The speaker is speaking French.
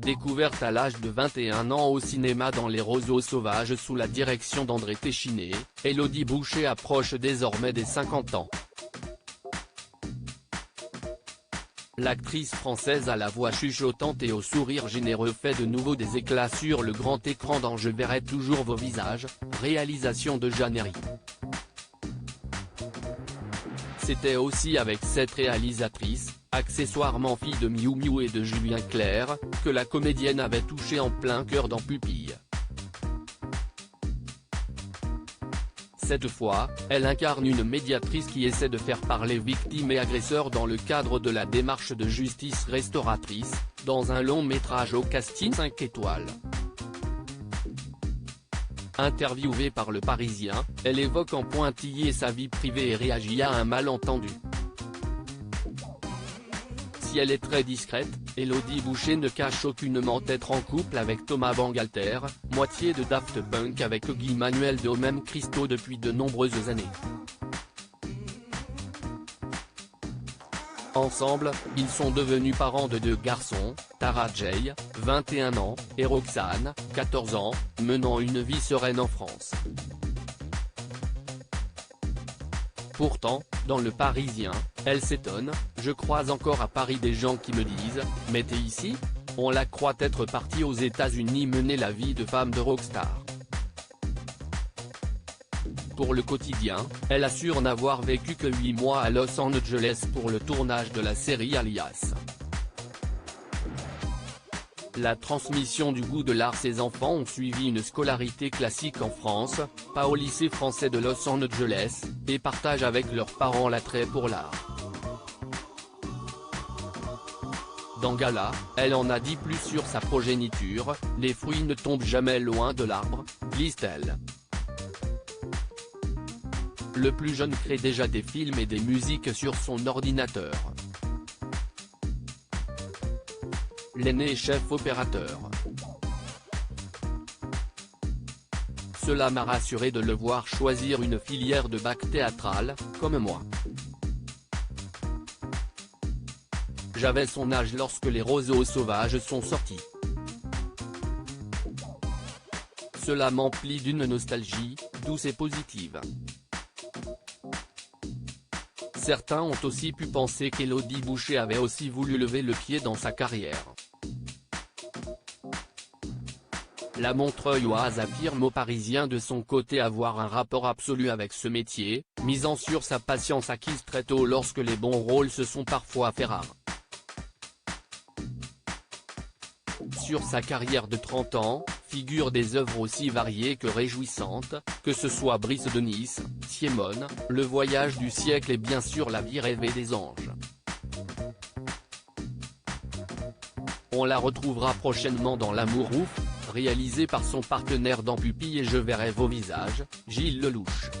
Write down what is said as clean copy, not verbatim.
Découverte à l'âge de 21 ans au cinéma dans Les Roseaux sauvages sous la direction d'André Téchiné, Élodie Boucher approche désormais des 50 ans. L'actrice française à la voix chuchotante et au sourire généreux fait de nouveau des éclats sur le grand écran dans Je verrai toujours vos visages, réalisation de Jeanne Herry. C'était aussi avec cette réalisatrice, accessoirement fille de Miou Miou et de Julien Clerc, que la comédienne avait touché en plein cœur dans Pupille. Cette fois, elle incarne une médiatrice qui essaie de faire parler victimes et agresseurs dans le cadre de la démarche de justice restauratrice, dans un long métrage au casting 5 étoiles. Interviewée par Le Parisien, elle évoque en pointillé sa vie privée et réagit à un malentendu. Si elle est très discrète, Élodie Boucher ne cache aucunement être en couple avec Thomas Bangalter, moitié de Daft Punk avec Guy Manuel de Même Christo depuis de nombreuses années. Ensemble, ils sont devenus parents de 2 garçons, Tara J, 21 ans, et Roxane, 14 ans, menant une vie sereine en France. Pourtant, dans Le Parisien, elle s'étonne: « Je croise encore à Paris des gens qui me disent « Mais t'es ici ?» On la croit être partie aux États-Unis mener la vie de femme de rockstar. » Pour Le Quotidien, elle assure n'avoir vécu que 8 mois à Los Angeles pour le tournage de la série Alias. La transmission du goût de l'art. Ses enfants ont suivi une scolarité classique en France, pas au lycée français de Los Angeles, et partagent avec leurs parents l'attrait pour l'art. Dans Gala, elle en a dit plus sur sa progéniture: « Les fruits ne tombent jamais loin de l'arbre », glisse-t-elle. Le plus jeune crée déjà des films et des musiques sur son ordinateur. L'aîné est chef opérateur. Cela m'a rassuré de le voir choisir une filière de bac théâtral, comme moi. J'avais son âge lorsque Les Roseaux sauvages sont sortis. Cela m'emplit d'une nostalgie, douce et positive. Certains ont aussi pu penser qu'Élodie Boucher avait aussi voulu lever le pied dans sa carrière. La Montreuilloise affirme au Parisien de son côté avoir un rapport absolu avec ce métier, misant sur sa patience acquise très tôt lorsque les bons rôles se sont parfois fait rares. Sur sa carrière de 30 ans, figurent des œuvres aussi variées que réjouissantes, que ce soit Brice de Nice, Siemone, Le Voyage du siècle et bien sûr La vie rêvée des anges. On la retrouvera prochainement dans L'amour ouf, réalisé par son partenaire dans Pupille et Je verrai vos visages, Gilles Lelouch.